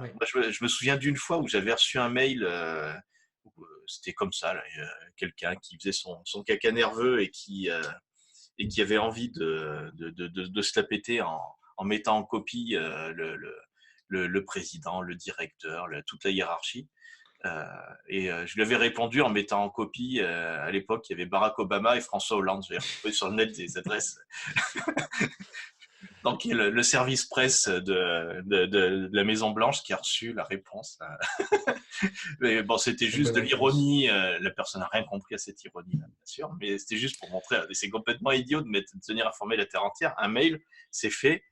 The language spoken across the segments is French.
Ouais. moi, je me souviens d'une fois où j'avais reçu un mail, où, c'était comme ça, là, quelqu'un qui faisait son caca nerveux et qui avait envie de se la péter en mettant en copie le président, le directeur, toute la hiérarchie. Euh, je lui avais répondu en mettant en copie, à l'époque, il y avait Barack Obama et François Hollande. J'avais retrouvé sur le net des adresses. Donc, le service presse de la Maison Blanche qui a reçu la réponse. Mais bon, c'était La bonne juste de réponse. l'ironie. La personne n'a rien compris à cette ironie, bien sûr. Mais c'était juste pour montrer. C'est complètement idiot de tenir informé la Terre entière. Un mail, c'est fait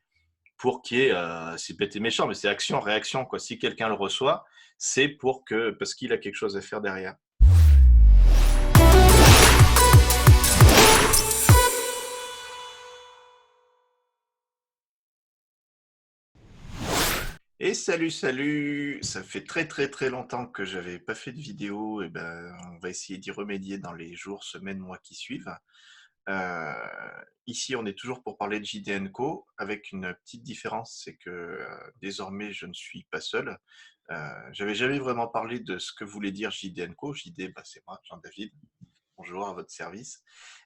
pour qu'il y ait, c'est bête et méchant, mais c'est action-réaction, quoi. Si quelqu'un le reçoit, c'est parce qu'il a quelque chose à faire derrière. Et salut, salut! Ça fait très très très longtemps que j'avais pas fait de vidéo, et ben on va essayer d'y remédier dans les jours, semaines, mois qui suivent. Euh, Ici, on est toujours pour parler de JD & Co, avec une petite différence, c'est que désormais je ne suis pas seul. J'avais jamais vraiment parlé de ce que voulait dire JD & Co. JD, bah, c'est moi, Jean-David. Bonjour, à votre service.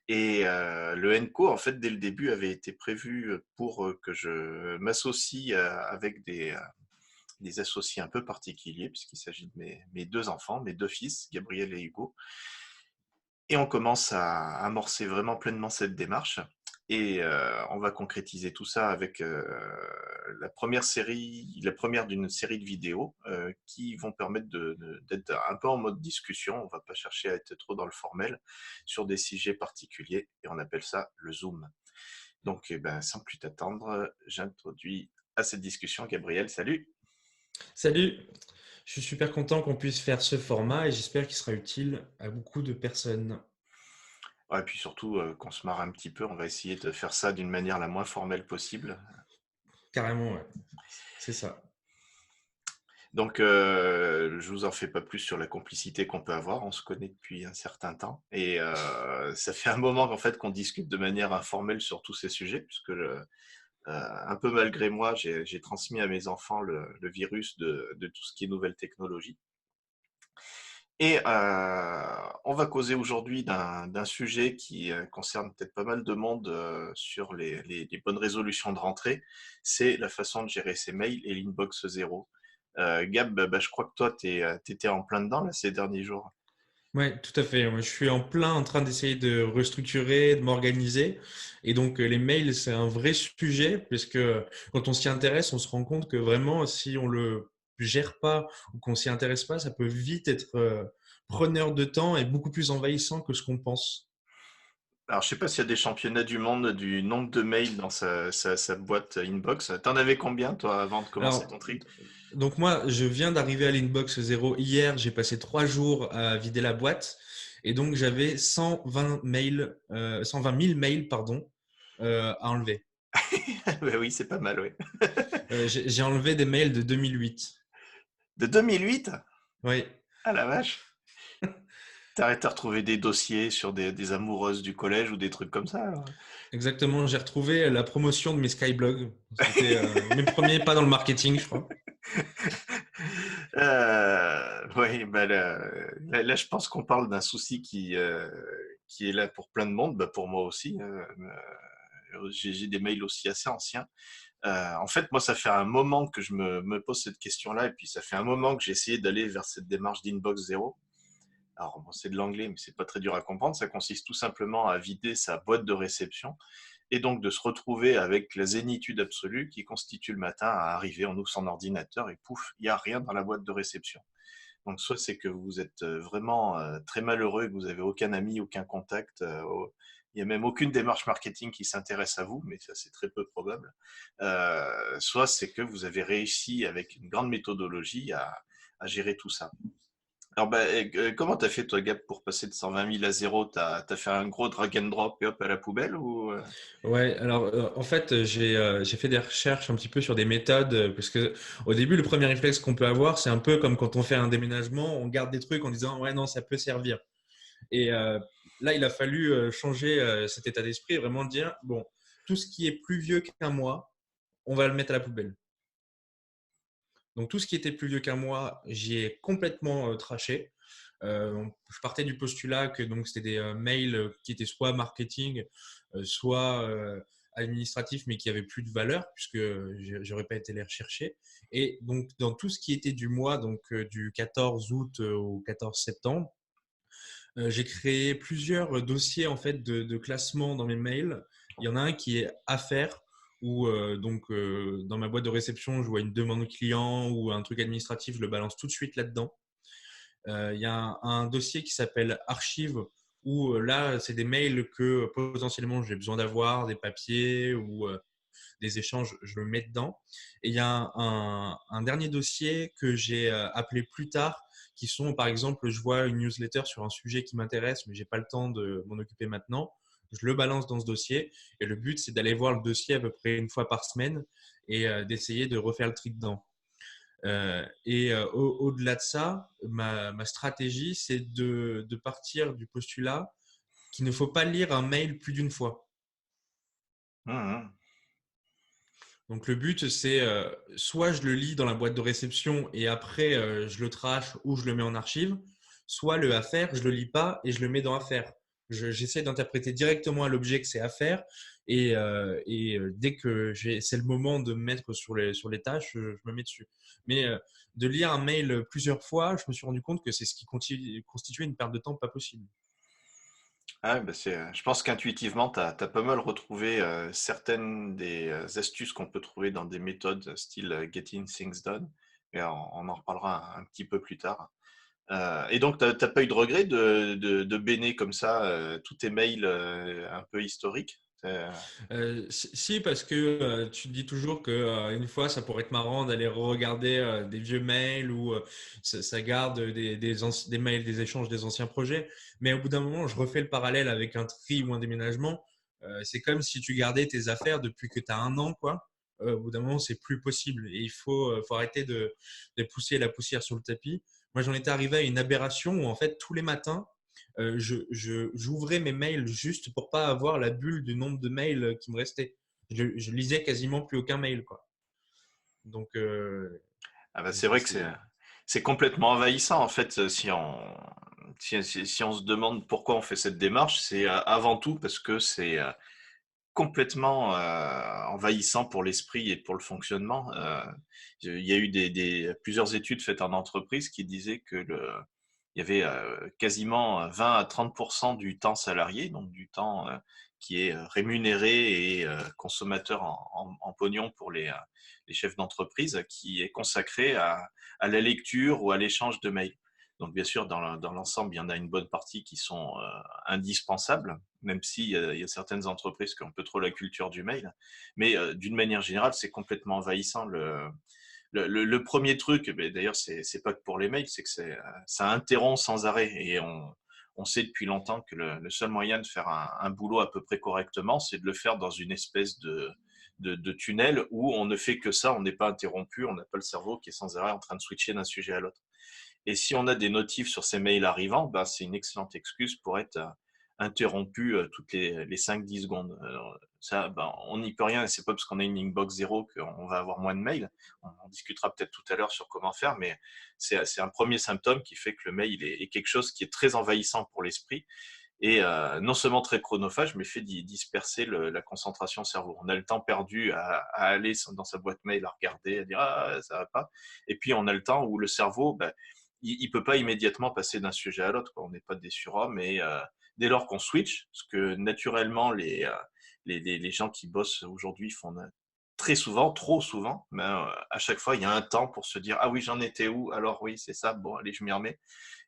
Et le NCO, en fait, dès le début, avait été prévu pour que je m'associe avec des associés un peu particuliers, puisqu'il s'agit de mes deux enfants, mes deux fils, Gabriel et Hugo. Et on commence à amorcer vraiment pleinement cette démarche. Et on va concrétiser tout ça avec la première d'une série de vidéos qui vont permettre d'être un peu en mode discussion. On ne va pas chercher à être trop dans le formel sur des sujets particuliers et on appelle ça le Zoom. Donc, eh ben, sans plus t'attendre, j'introduis à cette discussion Gabriel. Salut! Salut, je suis super content qu'on puisse faire ce format et j'espère qu'il sera utile à beaucoup de personnes. Ouais, et puis surtout qu'on se marre un petit peu, on va essayer de faire ça d'une manière la moins formelle possible. Carrément, ouais. C'est ça. Donc, je vous en fais pas plus sur la complicité qu'on peut avoir. On se connaît depuis un certain temps et ça fait un moment qu'en fait qu'on discute de manière informelle sur tous ces sujets, puisque un peu malgré moi, j'ai transmis à mes enfants le virus de tout ce qui est nouvelle technologie. Et on va causer aujourd'hui d'un sujet qui concerne peut-être pas mal de monde sur les bonnes résolutions de rentrée. C'est la façon de gérer ses mails et l'inbox zéro. Gab, bah, je crois que toi, t'étais en plein dedans là, ces derniers jours. Ouais, tout à fait. Moi, je suis en plein en train d'essayer de restructurer, de m'organiser. Et donc, les mails, c'est un vrai sujet parce que quand on s'y intéresse, on se rend compte que vraiment, si on le gère pas ou qu'on s'y intéresse pas, ça peut vite être preneur de temps et beaucoup plus envahissant que ce qu'on pense. Alors, je sais pas s'il y a des championnats du monde du nombre de mails dans sa boîte inbox. T'en avais combien, toi, avant de commencer Alors, ton trip? donc moi, je viens d'arriver à l'inbox zéro hier. J'ai passé 3 jours à vider la boîte et donc j'avais 120 mails, 120 000 mails, pardon, à enlever. Ben oui, c'est pas mal, oui. J'ai enlevé des mails de 2008. De 2008? Oui, Ah la vache! T'arrêtes à retrouver des dossiers sur des amoureuses du collège ou des trucs comme ça, alors? exactement. J'ai retrouvé la promotion de mes Skyblogs. C'était mes premiers pas dans le marketing, je crois. Oui, bah là, je pense qu'on parle d'un souci qui est là pour plein de monde, bah pour moi aussi. J'ai des mails aussi assez anciens. En fait, moi, ça fait un moment que je me pose cette question-là, et puis ça fait un moment que j'ai essayé d'aller vers cette démarche d'inbox zéro. Alors, bon, c'est de l'anglais, mais c'est pas très dur à comprendre. Ça consiste tout simplement à vider sa boîte de réception et donc de se retrouver avec la zénitude absolue qui constitue le matin à arriver, on ouvre son ordinateur et pouf, il n'y a rien dans la boîte de réception. Donc soit c'est que vous êtes vraiment très malheureux et que vous n'avez aucun ami, aucun contact, il n'y a même aucune démarche marketing qui s'intéresse à vous, mais ça c'est très peu probable. Soit c'est que vous avez réussi avec une grande méthodologie à gérer tout ça. Alors, bah, comment t'as fait, toi, Gab, pour passer de 120 000 à zéro? T'as fait un gros drag and drop et hop à la poubelle ou Ouais, alors en fait, j'ai fait des recherches un petit peu sur des méthodes parce que au début, le premier réflexe qu'on peut avoir, c'est un peu comme quand on fait un déménagement, on garde des trucs en disant ouais non, ça peut servir. Et là, il a fallu changer cet état d'esprit et vraiment dire bon, tout ce qui est plus vieux qu'un mois, on va le mettre à la poubelle. Donc, tout ce qui était plus vieux qu'un mois, j'y ai complètement trashé. Je partais du postulat que donc c'était des mails qui étaient soit marketing, soit administratifs, mais qui avaient plus de valeur puisque j'aurais pas été les rechercher. Et donc dans tout ce qui était du mois, donc du 14 août au 14 septembre, j'ai créé plusieurs dossiers en fait de classement dans mes mails. Il y en a un qui est affaires où dans ma boîte de réception, je vois une demande client ou un truc administratif, je le balance tout de suite là-dedans. Il y a un dossier qui s'appelle archives où là, c'est des mails que potentiellement j'ai besoin d'avoir, des papiers ou des échanges, je le mets dedans. Et il y a un dernier dossier que j'ai appelé plus tard, qui sont, par exemple, je vois une newsletter sur un sujet qui m'intéresse, mais j'ai pas le temps de m'en occuper maintenant. Je le balance dans ce dossier et le but, c'est d'aller voir le dossier à peu près une fois par semaine et d'essayer de refaire le tri dedans. Au-delà de ça, ma stratégie, c'est de partir du postulat qu'il ne faut pas lire un mail plus d'une fois. Mhm. Donc le but, c'est soit je le lis dans la boîte de réception et après je le trash ou je le mets en archive, soit le affaire, je le lis pas et je le mets dans affaire. J'essaie d'interpréter directement à l'objet que c'est affaire dès que c'est le moment de me mettre sur les tâches, je me mets dessus. Mais de lire un mail plusieurs fois, je me suis rendu compte que c'est ce qui constituait une perte de temps pas possible. Ah, bah je pense qu'intuitivement, tu as pas mal retrouvé certaines des astuces qu'on peut trouver dans des méthodes style Getting Things Done. Et on en reparlera un petit peu plus tard. Et donc, t'as pas eu de regret de béner comme ça tous tes mails un peu historiques? Si, parce que tu te dis toujours que une fois, ça pourrait être marrant d'aller regarder des vieux mails ou ça garde des mails, des échanges des anciens projets. Mais au bout d'un moment, je refais le parallèle avec un tri ou un déménagement. C'est comme si tu gardais tes affaires depuis que tu as un an, quoi. Au bout d'un moment, c'est plus possible et il faut arrêter de pousser la poussière sur le tapis. Moi, j'en étais arrivé à une aberration où en fait, tous les matins, j'ouvrais mes mails juste pour pas avoir la bulle du nombre de mails qui me restait. Je lisais quasiment plus aucun mail, quoi. Donc, Ah bah, c'est vrai que c'est complètement envahissant en fait si on se demande pourquoi on fait cette démarche, c'est avant tout parce que c'est complètement envahissant pour l'esprit et pour le fonctionnement. Il y a eu plusieurs études faites en entreprise qui disaient que il y avait quasiment 20 à 30% du temps salarié, donc du temps qui est rémunéré et consommateur en pognon pour les chefs d'entreprise, qui est consacré à la lecture ou à l'échange de mails. Donc bien sûr, dans l'ensemble, il y en a une bonne partie qui sont indispensables, même s'il y a certaines entreprises qui ont un peu trop la culture du mail. Mais d'une manière générale, c'est complètement envahissant. Le premier truc, d'ailleurs, c'est pas que pour les mails, c'est que ça interrompt sans arrêt. Et on sait depuis longtemps que le seul moyen de faire un boulot à peu près correctement, c'est de le faire dans une espèce de tunnel où on ne fait que ça, on n'est pas interrompu, on n'a pas le cerveau qui est sans arrêt en train de switcher d'un sujet à l'autre. Et si on a des notifs sur ces mails arrivants, bah, c'est une excellente excuse pour être interrompu toutes les 5-10 secondes. Ça, bah, on n'y peut rien, et c'est pas parce qu'on a une inbox zéro qu'on va avoir moins de mails. On discutera peut-être tout à l'heure sur comment faire, mais c'est un premier symptôme qui fait que le mail est quelque chose qui est très envahissant pour l'esprit et non seulement très chronophage, mais fait disperser la concentration au cerveau. On a le temps perdu à aller dans sa boîte mail, à regarder, à dire ah ça va pas, et puis on a le temps où le cerveau, bah, il peut pas immédiatement passer d'un sujet à l'autre. On n'est pas des surhommes, et dès lors qu'on switch, ce que naturellement les gens qui bossent aujourd'hui font très souvent, trop souvent, mais à chaque fois il y a un temps pour se dire ah oui j'en étais où, alors oui c'est ça, bon allez je m'y remets,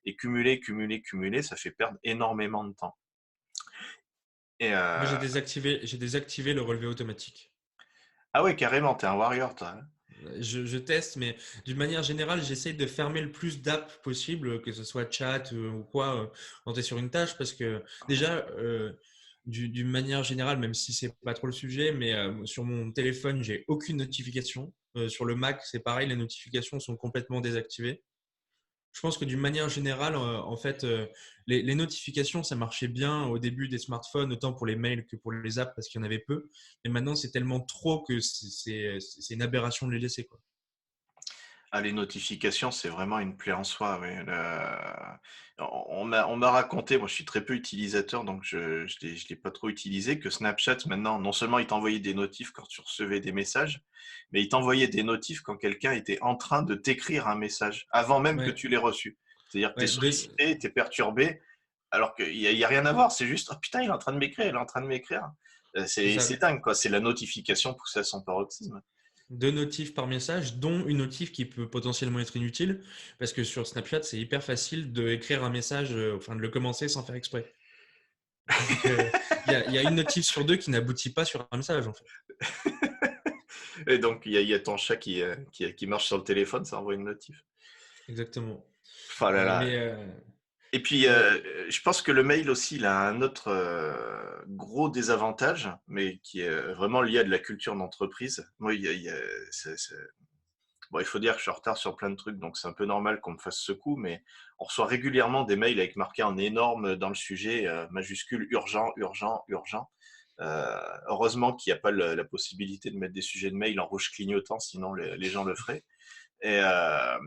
et cumuler, cumuler, cumuler, ça fait perdre énormément de temps. Et moi, j'ai désactivé le relevé automatique. ah ouais, carrément, t'es un warrior, toi, hein. Je teste, mais d'une manière générale, j'essaie de fermer le plus d'apps possible, que ce soit chat ou quoi, quand tu es sur une tâche, parce que déjà, d'une manière générale, même si c'est pas trop le sujet, mais sur mon téléphone, j'ai aucune notification. Sur le Mac, c'est pareil, les notifications sont complètement désactivées. Je pense que d'une manière générale, en fait, les notifications, ça marchait bien au début des smartphones, autant pour les mails que pour les apps, parce qu'il y en avait peu. Mais maintenant, c'est tellement trop que c'est une aberration de les laisser, quoi. Ah, les notifications, c'est vraiment une plaie en soi, oui. On m'a raconté, moi je suis très peu utilisateur, donc je l'ai pas trop utilisé, que Snapchat, maintenant, non seulement il t'envoyait des notifs quand tu recevais des messages, mais il t'envoyait des notifs quand quelqu'un était en train de t'écrire un message, avant même que Ouais, tu l'aies reçu. C'est-à-dire que tu es ouais, sollicité, tu es perturbé, alors qu'il y a rien à voir, c'est juste, oh putain, il est en train de m'écrire, il est en train de m'écrire. c'est C'est ça. dingue, quoi. C'est la notification poussée à son paroxysme. 2 notifs par message, dont une notif qui peut potentiellement être inutile, parce que sur Snapchat, c'est hyper facile d'écrire un message, enfin de le commencer sans faire exprès. Donc, il y a une notif sur 2 qui n'aboutit pas sur un message, en fait. Et donc, il y a ton chat qui marche sur le téléphone, ça envoie une notif. Exactement. Oh là là. Mais Et puis, euh, je pense que le mail aussi, il a un autre gros désavantage, mais qui est vraiment lié à de la culture d'entreprise. Moi, bon, il faut dire que je suis en retard sur plein de trucs, donc c'est un peu normal qu'on me fasse ce coup, mais on reçoit régulièrement des mails avec marqué en énorme dans le sujet, majuscule urgent, urgent, urgent. Heureusement qu'il n'y a pas la possibilité de mettre des sujets de mail en rouge clignotant, sinon les gens le feraient. Et, euh,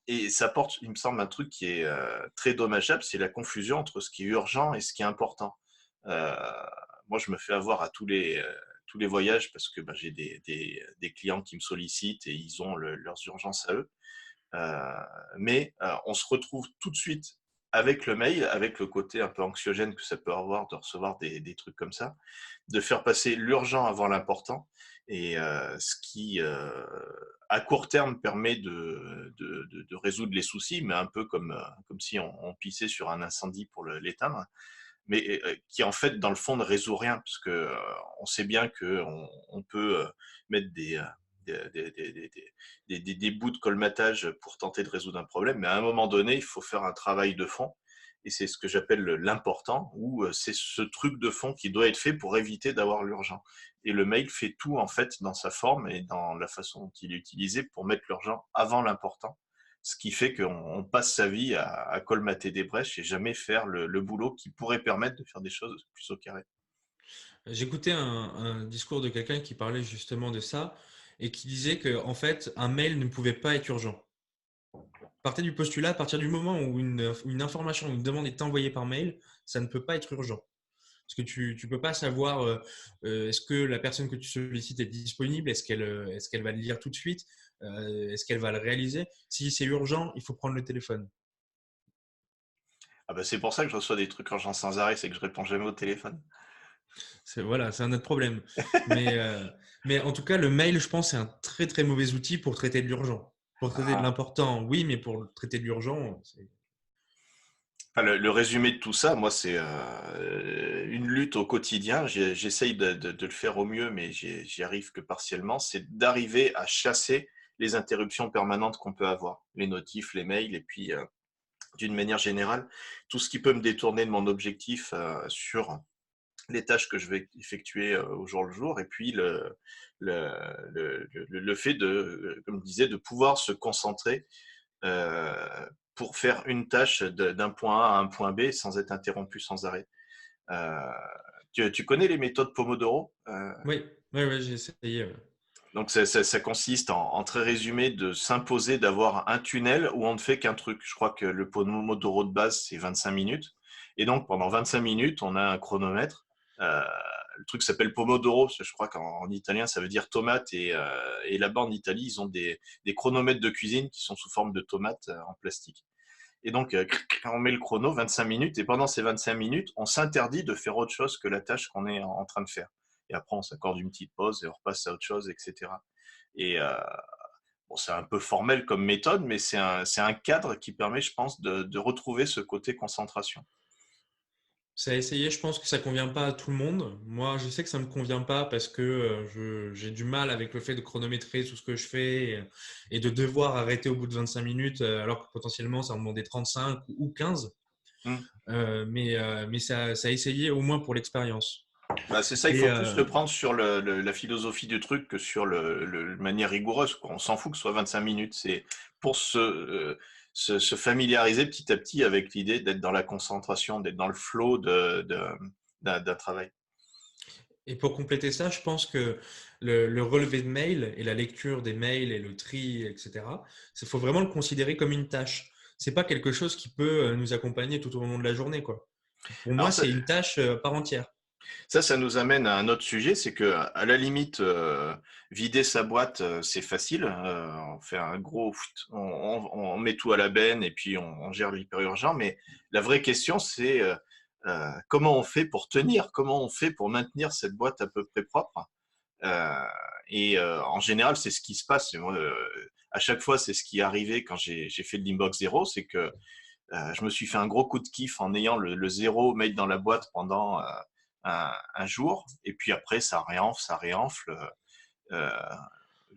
et ça apporte, il me semble, un truc qui est très dommageable, c'est la confusion entre ce qui est urgent et ce qui est important. Euh, Moi, je me fais avoir à tous les voyages parce que j'ai des clients qui me sollicitent et ils ont leurs urgences à eux. Euh, mais on se retrouve tout de suite avec le mail, avec le côté un peu anxiogène que ça peut avoir de recevoir des trucs comme ça, de faire passer l'urgent avant l'important, et ce qui, à court terme, permet de résoudre les soucis, mais un peu comme si on pissait sur un incendie pour l'éteindre, mais qui en fait, dans le fond, ne résout rien, parce que on sait bien qu'on peut mettre des bouts de colmatage pour tenter de résoudre un problème, mais à un moment donné, il faut faire un travail de fond, et c'est ce que j'appelle l'important, ou c'est ce truc de fond qui doit être fait pour éviter d'avoir l'urgent. Et le mail fait tout, en fait, dans sa forme et dans la façon dont il est utilisé pour mettre l'urgent avant l'important, ce qui fait qu'on passe sa vie à colmater des brèches et jamais faire le boulot qui pourrait permettre de faire des choses plus au carré. j'écoutais un discours de quelqu'un qui parlait justement de ça et qui disait que, en fait, un mail ne pouvait pas être urgent. Partez du postulat, à partir du moment où une information, une demande est envoyée par mail, ça ne peut pas être urgent. Parce que tu ne peux pas savoir est-ce que la personne que tu sollicites est disponible, est-ce qu'elle va le lire tout de suite, est-ce qu'elle va le réaliser. Si c'est urgent, il faut prendre le téléphone. Ah bah c'est pour ça que je reçois des trucs urgents sans arrêt, c'est que je réponds jamais au téléphone. Voilà, c'est un autre problème. Mais, euh, mais en tout cas, le mail, je pense, c'est un très très mauvais outil pour traiter de l'urgent. Pour traiter de Ah. l'important, oui, mais pour traiter de l'urgent, Enfin, le résumé de tout ça, moi, c'est une lutte au quotidien. J'essaye de le faire au mieux, mais j'y arrive que partiellement. C'est d'arriver à chasser les interruptions permanentes qu'on peut avoir, les notifs, les mails, et puis d'une manière générale, tout ce qui peut me détourner de mon objectif sur les tâches que je vais effectuer au jour le jour, et puis le, le fait de, comme je disais, de pouvoir se concentrer euh, pour faire une tâche d'un point A à un point B sans être interrompu sans arrêt. Euh, tu connais les méthodes Pomodoro? oui, oui, oui, j'ai essayé. Ouais. Donc ça consiste en très résumé de s'imposer d'avoir un tunnel où on ne fait qu'un truc. Je crois que le Pomodoro de base, c'est 25 minutes. Et donc pendant 25 minutes, on a un chronomètre. Euh, le truc s'appelle Pomodoro, parce que je crois qu'en italien, ça veut dire tomate. Et là-bas, en Italie, ils ont des chronomètres de cuisine qui sont sous forme de tomates en plastique. Et donc, on met le chrono, 25 minutes, et pendant ces 25 minutes, on s'interdit de faire autre chose que la tâche qu'on est en train de faire. Et après, on s'accorde une petite pause et on repasse à autre chose, etc. Et bon, c'est un peu formel comme méthode, mais c'est un cadre qui permet, je pense, de retrouver ce côté concentration. Ça a essayé, je pense que ça convient pas à tout le monde. Moi, je sais que ça me convient pas parce que j'ai du mal avec le fait de chronométrer tout ce que je fais et de devoir arrêter au bout de 25 minutes alors que potentiellement ça en demandait 35 ou 15. Hmm. Mais ça a essayé au moins pour l'expérience. Bah, c'est ça, il Et faut plus le prendre sur la philosophie du truc que sur manière rigoureuse, quoi. On s'en fout que ce soit 25 minutes. C'est pour se familiariser petit à petit avec l'idée d'être dans la concentration, d'être dans le flow d'un travail. Et pour compléter ça, je pense que le relevé de mail et la lecture des mails et le tri, etc., il faut vraiment le considérer comme une tâche. C'est pas quelque chose qui peut nous accompagner tout au long de la journée, quoi. Pour moi, Alors c'est une tâche à part entière. ça nous amène à un autre sujet, c'est que à la limite, vider sa boîte, c'est facile. On fait un gros, on met tout à la benne et puis on gère l'hyper-urgent. Mais la vraie question, c'est comment on fait pour tenir, comment on fait pour maintenir cette boîte à peu près propre. Euh, en général, c'est ce qui se passe. À chaque fois, c'est ce qui est arrivé quand j'ai fait de l'inbox zéro, c'est que je me suis fait un gros coup de kiff en ayant le zéro mail dans la boîte pendant un jour. Et puis après, ça réenfle, ça réenfle. Euh,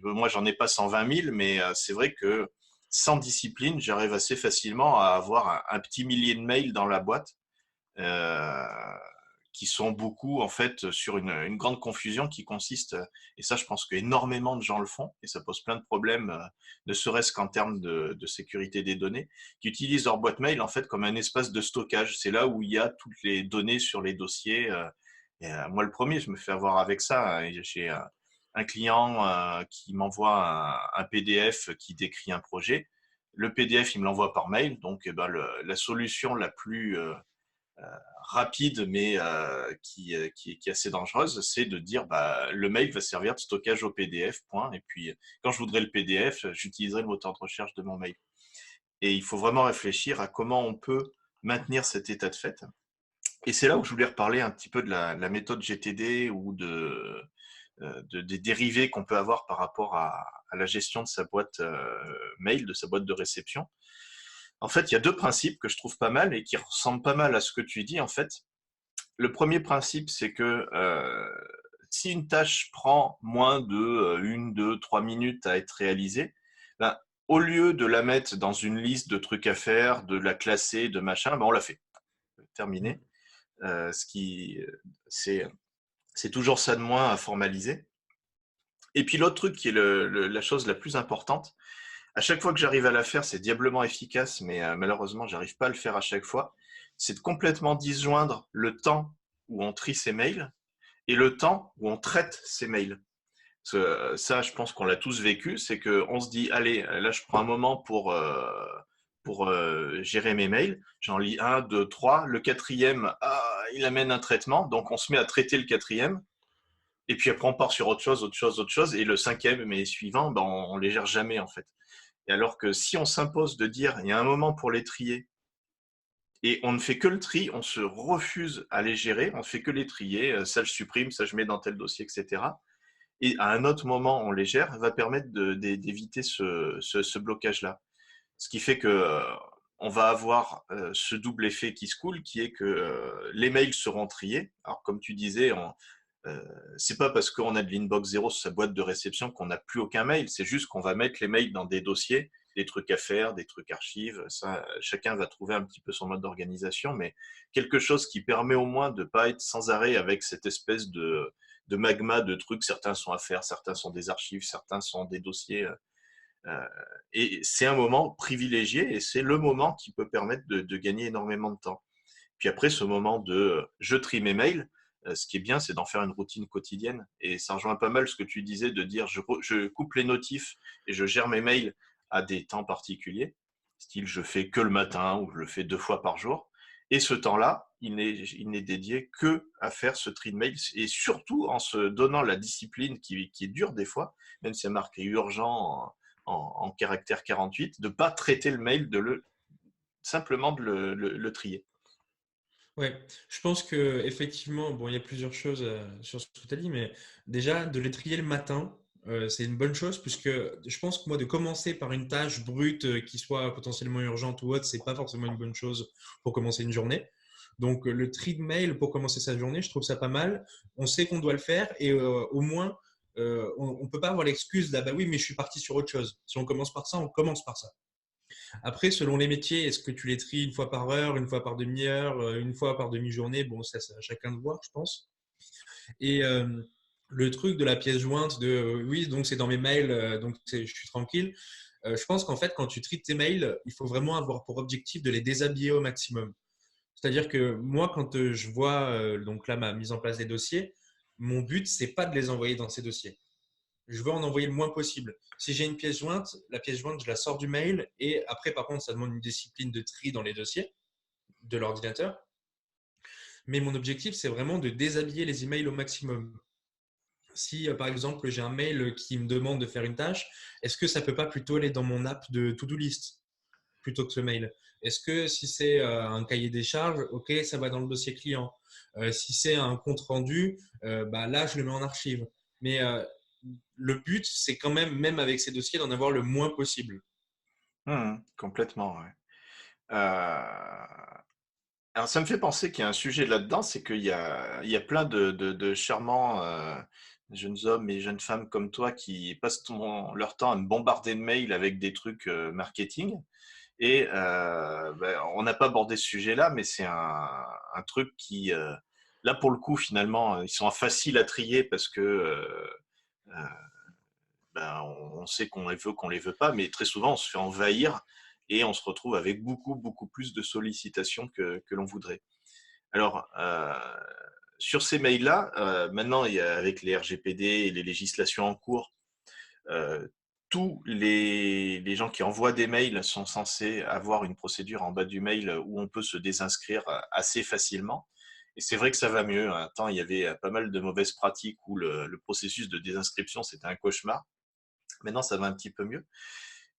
Moi, j'en ai pas 120 000, mais c'est vrai que sans discipline, j'arrive assez facilement à avoir un petit millier de mails dans la boîte. Euh, qui sont beaucoup en fait sur une grande confusion qui consiste, et ça je pense qu'énormément de gens le font, et ça pose plein de problèmes, ne serait-ce qu'en termes de sécurité des données, qui utilisent leur boîte mail en fait comme un espace de stockage. C'est là où il y a toutes les données sur les dossiers. Moi le premier, je me fais avoir avec ça. J'ai un client qui m'envoie un PDF qui décrit un projet. Le PDF, il me l'envoie par mail, donc eh ben, la solution la plus rapide, mais qui est assez dangereuse, c'est de dire bah, le mail va servir de stockage au PDF, point. Et puis, quand je voudrais le PDF, j'utiliserai le moteur de recherche de mon mail. Et il faut vraiment réfléchir à comment on peut maintenir cet état de fait. Et c'est là où je voulais reparler un petit peu de la méthode GTD ou des dérivés qu'on peut avoir par rapport à la gestion de sa boîte mail, de sa boîte de réception. En fait, il y a deux principes que je trouve pas mal et qui ressemblent pas mal à ce que tu dis. En fait, le premier principe, c'est que si une tâche prend moins de 1, 2, 3 minutes à être réalisée, ben, au lieu de la mettre dans une liste de trucs à faire, de la classer, de machin, ben, on la fait. Terminé. Ce qui, c'est, c'est toujours ça de moins à formaliser. Et puis l'autre truc qui est la chose la plus importante, à chaque fois que j'arrive à la faire, c'est diablement efficace, mais malheureusement, j'arrive pas à le faire à chaque fois, c'est de complètement disjoindre le temps où on trie ses mails et le temps où on traite ses mails. Ça, je pense qu'on l'a tous vécu, c'est qu'on se dit, allez, là, je prends un moment pour gérer mes mails. J'en lis un, deux, trois. Le quatrième, il amène un traitement, donc on se met à traiter le quatrième. Et puis après, on part sur autre chose, autre chose, autre chose. Et le cinquième, mais suivant, ben, on les gère jamais, en fait. Et alors que si on s'impose de dire, il y a un moment pour les trier, et on ne fait que le tri, on se refuse à les gérer, on ne fait que les trier, ça je supprime, ça je mets dans tel dossier, etc. Et à un autre moment, on les gère, va permettre d'éviter ce blocage-là. Ce qui fait que on va avoir ce double effet qui se coule, qui est que les mails seront triés. Alors comme tu disais, euh, c'est pas parce qu'on a de l'inbox zéro sur sa boîte de réception qu'on n'a plus aucun mail. C'est juste qu'on va mettre les mails dans des dossiers, des trucs à faire, des trucs archives. Ça, chacun va trouver un petit peu son mode d'organisation, mais quelque chose qui permet au moins de pas être sans arrêt avec cette espèce de magma de trucs. Certains sont à faire, certains sont des archives, certains sont des dossiers. Euh, et c'est un moment privilégié et c'est le moment qui peut permettre de gagner énormément de temps. Puis après, ce moment de je trie mes mails, ce qui est bien, c'est d'en faire une routine quotidienne. Et ça rejoint pas mal ce que tu disais de dire je coupe les notifs et je gère mes mails à des temps particuliers. Style, je fais que le matin ou je le fais 2 fois par jour. Et ce temps-là, il n'est dédié que à faire ce tri de mails et surtout en se donnant la discipline qui est dure des fois, même si c'est marqué urgent en caractère 48, de ne pas traiter le mail, simplement de le trier. Ouais, je pense que effectivement, bon, il y a plusieurs choses sur ce que tu as dit, mais déjà de les trier le matin, c'est une bonne chose puisque je pense que moi de commencer par une tâche brute qui soit potentiellement urgente ou autre, c'est pas forcément une bonne chose pour commencer une journée. Donc le tri de mail pour commencer sa journée, je trouve ça pas mal. On sait qu'on doit le faire et au moins on peut pas avoir l'excuse de bah oui, mais je suis parti sur autre chose. Si on commence par ça, on commence par ça. Après, selon les métiers, est-ce que tu les tries une fois par heure, une fois par demi-heure, une fois par demi-journée? Bon, ça, c'est à chacun de voir, je pense. Et le truc de la pièce jointe, de oui, donc c'est dans mes mails, donc je suis tranquille. Je pense qu'en fait, quand tu tries tes mails, il faut vraiment avoir pour objectif de les déshabiller au maximum. C'est-à-dire que moi, quand je vois donc là ma mise en place des dossiers, Mon but, c'est pas de les envoyer dans ces dossiers. Je veux en envoyer le moins possible. Si j'ai une pièce jointe, la pièce jointe, je la sors du mail et après, par contre, ça demande une discipline de tri dans les dossiers de l'ordinateur. Mais mon objectif, c'est vraiment de déshabiller les emails au maximum. Si, par exemple, j'ai un mail qui me demande de faire une tâche, est-ce que ça peut pas plutôt aller dans mon app de to-do list plutôt que ce mail? Est-ce que si c'est un cahier des charges, ok, ça va dans le dossier client. Si c'est un compte rendu, bah là, je le mets en archive. Mais le but, c'est quand même, même avec ces dossiers, d'en avoir le moins possible. Complètement, ouais. Alors, ça me fait penser qu'il y a un sujet là-dedans, c'est qu'il y a plein de charmants jeunes hommes et jeunes femmes comme toi qui passent leur temps à me bombarder de mails avec des trucs marketing. Et on n'a pas abordé ce sujet-là, mais c'est un truc qui, là pour le coup, finalement, ils sont faciles à trier parce que euh, on sait qu'on les veut, qu'on les veut pas, mais très souvent on se fait envahir et on se retrouve avec beaucoup, beaucoup plus de sollicitations que l'on voudrait. Alors, sur ces mails-là, maintenant, avec les RGPD et les législations en cours, euh, tous les gens qui envoient des mails sont censés avoir une procédure en bas du mail où on peut se désinscrire assez facilement. Et c'est vrai que ça va mieux. Un temps, il y avait pas mal de mauvaises pratiques où le processus de désinscription, c'était un cauchemar. Maintenant, ça va un petit peu mieux.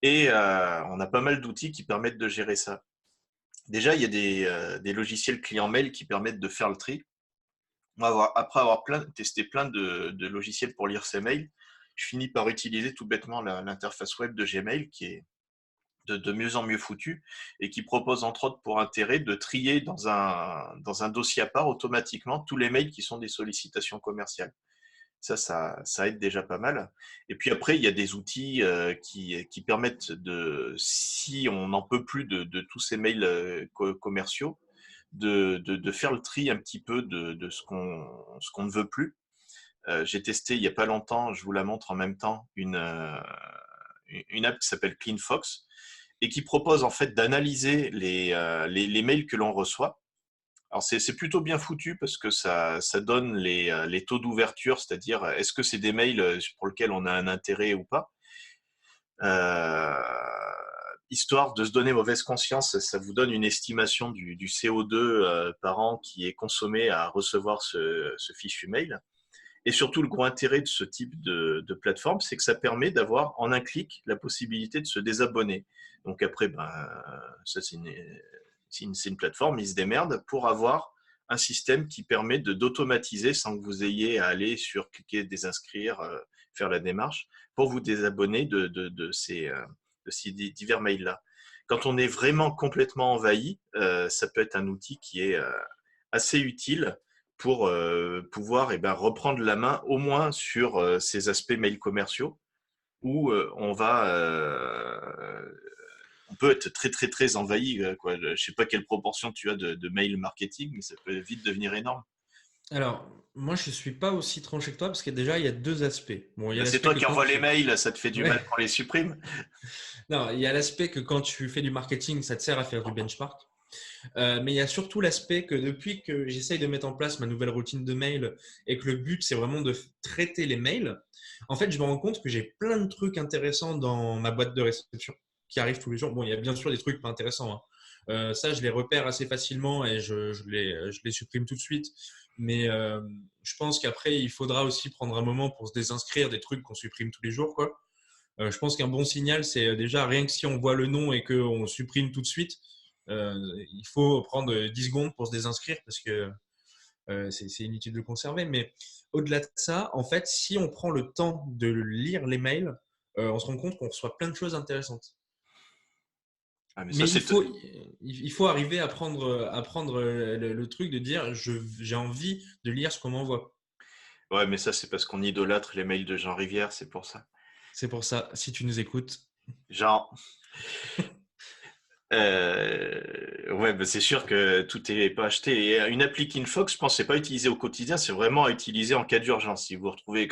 Et on a pas mal d'outils qui permettent de gérer ça. Déjà, il y a des logiciels client mail qui permettent de faire le tri. Moi, après avoir testé plein de logiciels pour lire ces mails, je finis par utiliser tout bêtement l'interface web de Gmail qui est de mieux en mieux foutue et qui propose entre autres pour intérêt de trier dans un dossier à part automatiquement tous les mails qui sont des sollicitations commerciales. Ça aide déjà pas mal. Et puis après, il y a des outils qui permettent si on n'en peut plus de tous ces mails commerciaux, de faire le tri un petit peu de ce qu'on ne veut plus. J'ai testé il n'y a pas longtemps, je vous la montre en même temps, une app qui s'appelle CleanFox et qui propose en fait d'analyser les mails que l'on reçoit. Alors c'est plutôt bien foutu parce que ça donne les taux d'ouverture, c'est-à-dire est-ce que c'est des mails pour lesquels on a un intérêt ou pas. Euh, Histoire de se donner mauvaise conscience, ça vous donne une estimation du CO2 par an qui est consommé à recevoir ce fichu mail. Et surtout, le gros intérêt de ce type de plateforme, c'est que ça permet d'avoir en un clic la possibilité de se désabonner. Donc après, ça c'est une plateforme, ils se démerdent pour avoir un système qui permet d'automatiser sans que vous ayez à aller sur cliquer, désinscrire, faire la démarche, pour vous désabonner de ces divers mails-là. Quand on est vraiment complètement envahi, ça peut être un outil qui est assez utile pour pouvoir reprendre la main au moins sur ces aspects mails commerciaux où on peut être très très très envahi. Quoi. Je ne sais pas quelle proportion tu as de mail marketing, mais ça peut vite devenir énorme. Alors, moi, je suis pas aussi tranché que toi parce que déjà, il y a deux aspects. Bon, il y a C'est l'aspect toi que qui quand envoies les tu… mails, ça te fait du Ouais. mal qu'on les supprime. Non, il y a l'aspect que quand tu fais du marketing, ça te sert à faire du benchmark. Mais il y a surtout l'aspect que depuis que j'essaye de mettre en place ma nouvelle routine de mail et que le but, c'est vraiment de traiter les mails, en fait, je me rends compte que j'ai plein de trucs intéressants dans ma boîte de réception qui arrivent tous les jours. Bon, il y a bien sûr des trucs pas intéressants, hein. Ça, je les repère assez facilement et je les supprime tout de suite. Mais je pense qu'après, il faudra aussi prendre un moment pour se désinscrire des trucs qu'on supprime tous les jours, quoi. Je pense qu'un bon signal, c'est déjà rien que si on voit le nom et qu'on supprime tout de suite, euh, il faut prendre 10 secondes pour se désinscrire parce que c'est inutile de le conserver. Mais au-delà de ça, en fait, si on prend le temps de lire les mails, on se rend compte qu'on reçoit plein de choses intéressantes. Ah, mais ça, Mais il c'est. faut, il faut arriver à prendre le truc de dire j'ai envie de lire ce qu'on m'envoie. Ouais, mais ça, c'est parce qu'on idolâtre les mails de Jean Rivière, c'est pour ça. C'est pour ça, si tu nous écoutes. Jean, ouais, c'est sûr que tout n'est pas acheté. Et une appli Kinfox, je pense, c'est pas utilisé au quotidien, c'est vraiment à utiliser en cas d'urgence. Si vous vous retrouvez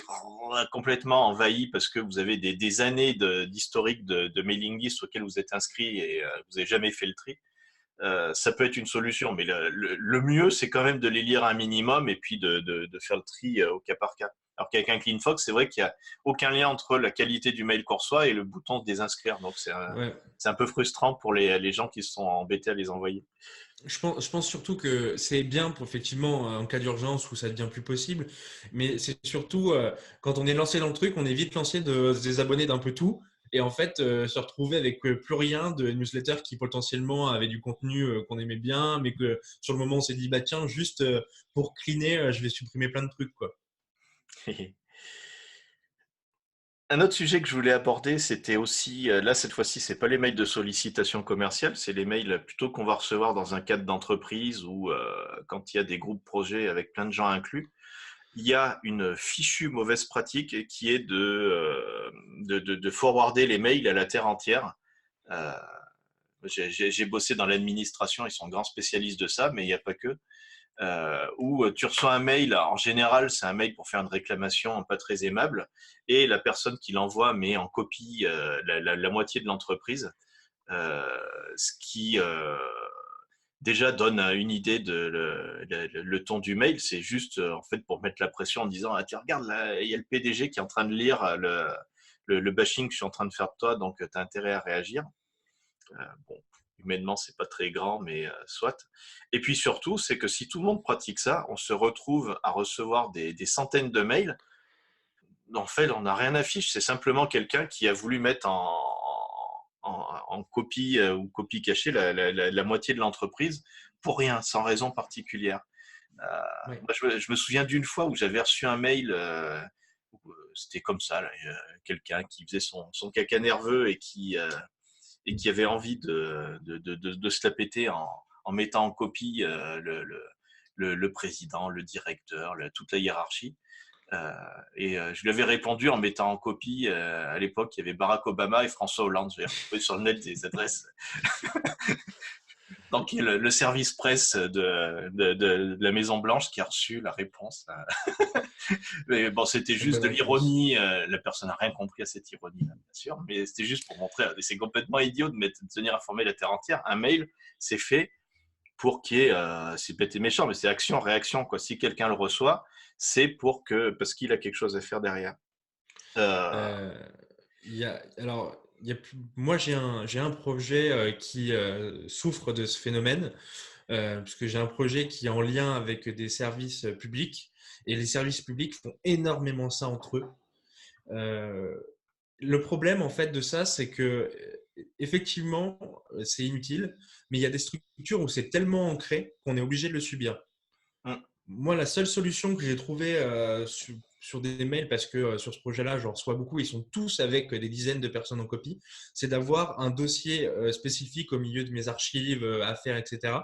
complètement envahi parce que vous avez des années d'historique de mailing list auquel vous êtes inscrit et vous n'avez jamais fait le tri, ça peut être une solution. Mais le mieux, c'est quand même de les lire un minimum et puis de faire le tri au cas par cas. Alors qu'avec un CleanFox, c'est vrai qu'il n'y a aucun lien entre la qualité du mail qu'on reçoit et le bouton de désinscrire. Donc, Ouais. c'est un peu frustrant pour les gens qui se sont embêtés à les envoyer. Je pense surtout que c'est bien pour effectivement en cas d'urgence où ça devient plus possible, mais c'est surtout quand on est lancé dans le truc, on est vite lancé de se désabonner d'un peu tout et en fait se retrouver avec plus rien de newsletters qui potentiellement avaient du contenu qu'on aimait bien, mais que sur le moment on s'est dit bah tiens juste pour cleaner, je vais supprimer plein de trucs quoi. Un autre sujet que je voulais aborder, c'était aussi, là cette fois-ci, c'est pas les mails de sollicitation commerciale, c'est les mails plutôt qu'on va recevoir dans un cadre d'entreprise ou quand il y a des groupes projets avec plein de gens inclus. Il y a une fichue mauvaise pratique qui est de forwarder les mails à la terre entière. Euh, j'ai bossé dans l'administration, ils sont grands spécialistes de ça, mais il n'y a pas que. Où tu reçois un mail, en général, c'est un mail pour faire une réclamation pas très aimable, et la personne qui l'envoie met en copie la moitié de l'entreprise, euh, ce qui déjà donne une idée de le ton du mail. C'est juste en fait pour mettre la pression en disant ah, tu regardes là, il y a le PDG qui est en train de lire le bashing que je suis en train de faire de toi, donc tu as intérêt à réagir. Bon, humainement, c'est pas très grand, mais soit. Et puis surtout, c'est que si tout le monde pratique ça, on se retrouve à recevoir des centaines de mails. En fait, on n'a rien à fiche. C'est simplement quelqu'un qui a voulu mettre en copie ou copie cachée la moitié de l'entreprise pour rien, sans raison particulière. Ouais. Moi, je me souviens d'une fois où j'avais reçu un mail. C'était comme ça, là, quelqu'un qui faisait son caca nerveux et qui avait envie de se la péter en mettant en copie le président, le directeur, toute la hiérarchie. Je lui avais répondu en mettant en copie, à l'époque, il y avait Barack Obama et François Hollande. J'avais retrouvé sur le net des adresses. Donc, le service presse de la Maison Blanche qui a reçu la réponse. Mais bon, c'était Très juste bonne de réponse. l'ironie. La personne n'a rien compris à cette ironie, bien sûr. Mais c'était juste pour montrer. C'est complètement idiot de tenir informer la terre entière. Un mail, c'est fait pour qu'il y ait, c'est peut-être méchant, mais c'est action-réaction, quoi. Si quelqu'un le reçoit, c'est parce qu'il a quelque chose à faire derrière. Euh, Euh, alors, moi j'ai un projet qui souffre de ce phénomène, puisque j'ai un projet qui est en lien avec des services publics, et les services publics font énormément ça entre eux. Euh, le problème en fait de ça, c'est que effectivement, c'est inutile, mais il y a des structures où c'est tellement ancré qu'on est obligé de le subir. hum, Moi, la seule solution que j'ai trouvée sur des mails, parce que sur ce projet-là, j'en reçois beaucoup, ils sont tous avec des dizaines de personnes en copie, c'est d'avoir un dossier spécifique au milieu de mes archives, affaires, etc.,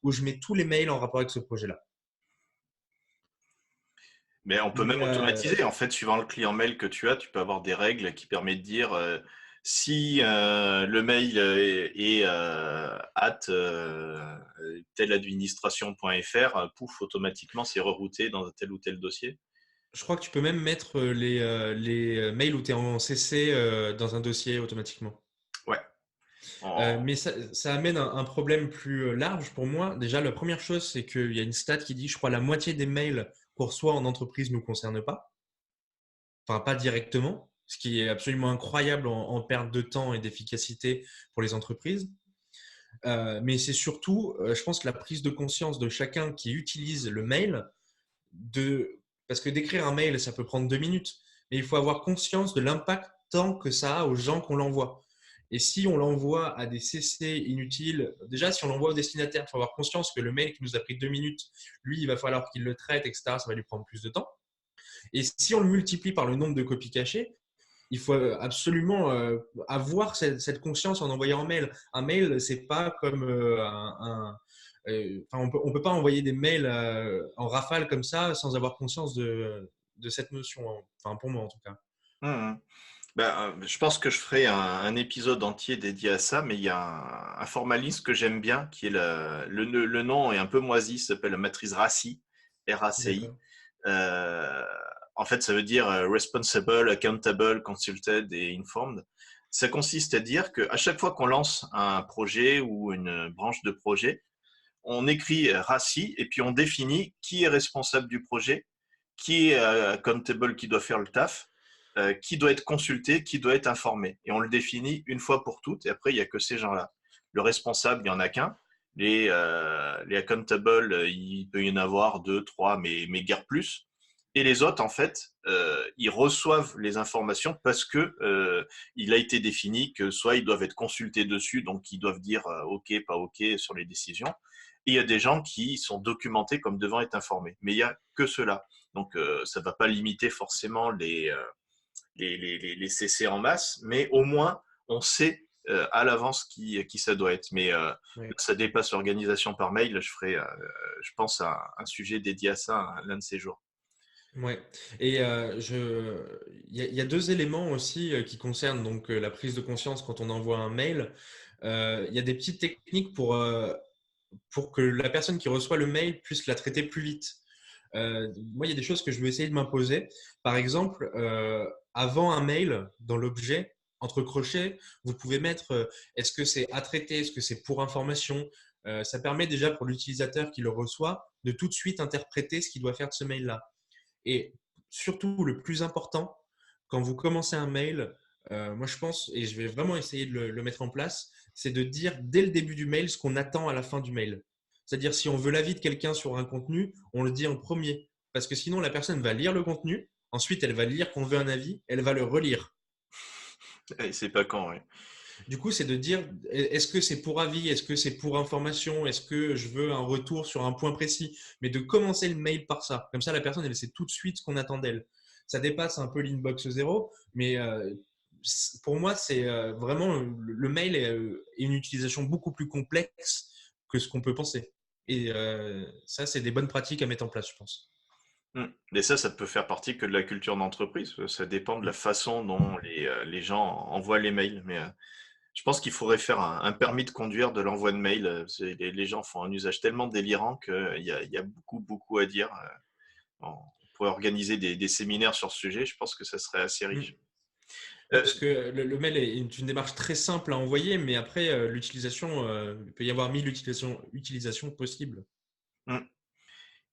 où je mets tous les mails en rapport avec ce projet-là. mais on peut même Mais automatiser. En fait, suivant le client mail que tu as, tu peux avoir des règles qui permettent de dire si le mail est at teladministration.fr, pouf, automatiquement, c'est rerouté dans tel ou tel dossier. je crois que tu peux même mettre les mails où tu es en CC dans un dossier automatiquement. Ouais. Mais ça amène un problème plus large pour moi. Déjà, la première chose, c'est qu'il y a une stat qui dit, je crois, la moitié des mails qu'on reçoit en entreprise ne nous concernent pas. Enfin, pas directement, ce qui est absolument incroyable en perte de temps et d'efficacité pour les entreprises. Mais c'est surtout, je pense que la prise de conscience de chacun qui utilise le mail, parce que d'écrire un mail, ça peut prendre 2 minutes, mais il faut avoir conscience de l'impact tant que ça a aux gens qu'on l'envoie. Et si on l'envoie à des CC inutiles, déjà si on l'envoie au destinataire, il faut avoir conscience que le mail qui nous a pris 2 minutes, lui, il va falloir qu'il le traite, etc. Ça va lui prendre plus de temps. Et si on le multiplie par le nombre de copies cachées, il faut absolument avoir cette conscience en envoyant un mail. Un mail, c'est pas comme on peut pas envoyer des mails en rafale comme ça sans avoir conscience de cette notion. Enfin, pour moi en tout cas. Hum. Ben, je pense que je ferai un épisode entier dédié à ça, mais il y a un formalisme que j'aime bien, qui est le nom est un peu moisi, ça s'appelle la matrice RACI, RACI. D'accord. Euh, En fait, ça veut dire Responsible, Accountable, Consulted et Informed. Ça consiste à dire qu'à chaque fois qu'on lance un projet ou une branche de projet, on écrit RACI et puis on définit qui est responsable du projet, qui est accountable, qui doit faire le taf, qui doit être consulté, qui doit être informé. Et on le définit une fois pour toutes, et après, il n'y a que ces gens-là. Le responsable, il n'y en a qu'un. Les accountables, il peut y en avoir deux, trois, mais guère plus. Et les autres, en fait, ils reçoivent les informations parce que il a été défini que soit ils doivent être consultés dessus, donc ils doivent dire OK, pas OK sur les décisions. Et il y a des gens qui sont documentés comme devant être informés. Mais il n'y a que cela. Donc ça ne va pas limiter forcément les CC en masse, mais au moins on sait à l'avance qui ça doit être. Mais Ouais. ça dépasse l'organisation par mail. Je ferai, je pense, un sujet dédié à ça l'un de ces jours. Ouais. Et il y a deux éléments aussi qui concernent donc la prise de conscience quand on envoie un mail. Il y a des petites techniques pour que la personne qui reçoit le mail puisse la traiter plus vite. Moi, il y a des choses que je vais essayer de m'imposer. Par exemple, avant un mail, dans l'objet, entre crochets, vous pouvez mettre est-ce que c'est à traiter, est-ce que c'est pour information. Ça permet déjà pour l'utilisateur qui le reçoit de tout de suite interpréter ce qu'il doit faire de ce mail-là. Et surtout, le plus important, quand vous commencez un mail, moi je pense, et je vais vraiment essayer de le mettre en place, c'est de dire dès le début du mail ce qu'on attend à la fin du mail. C'est-à-dire si on veut l'avis de quelqu'un sur un contenu, on le dit en premier. Parce que sinon, la personne va lire le contenu, ensuite elle va lire qu'on veut un avis, elle va le relire. Et c'est pas quand, ouais. Du coup, c'est de dire est-ce que c'est pour avis, est-ce que c'est pour information, est-ce que je veux un retour sur un point précis, mais de commencer le mail par ça. Comme ça, la personne, elle sait tout de suite ce qu'on attend d'elle. Ça dépasse un peu l'inbox zéro, mais pour moi, c'est vraiment le mail est une utilisation beaucoup plus complexe que ce qu'on peut penser. Et ça, c'est des bonnes pratiques à mettre en place, je pense. Mais ça peut faire partie que de la culture d'entreprise. Ça dépend de la façon dont les gens envoient les mails. Mais je pense qu'il faudrait faire un permis de conduire de l'envoi de mail. Les gens font un usage tellement délirant qu'il y a beaucoup, beaucoup à dire. On pourrait organiser des séminaires sur ce sujet. Je pense que ça serait assez Mm. riche. Ouais, Euh, parce que le mail est une démarche très simple à envoyer, mais après, l'utilisation, il peut y avoir mille utilisations possibles. hmm.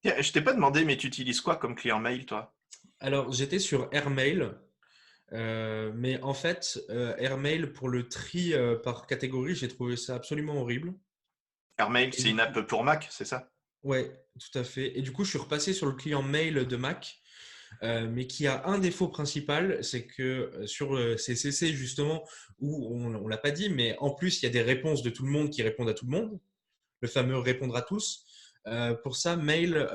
Tiens, je t'ai pas demandé, mais tu utilises quoi comme client mail, toi? Alors, j'étais sur Airmail, mais en fait, Airmail, pour le tri par catégorie, j'ai trouvé ça absolument horrible. Airmail, Et c'est du une coup, app pour Mac, c'est ça? ouais, tout à fait. Et du coup, je suis repassé sur le client mail de Mac, mais qui a un défaut principal, c'est que sur CCC, justement, où on ne l'a pas dit, mais en plus, il y a des réponses de tout le monde qui répondent à tout le monde, le fameux répondre à tous. Pour ça, mail,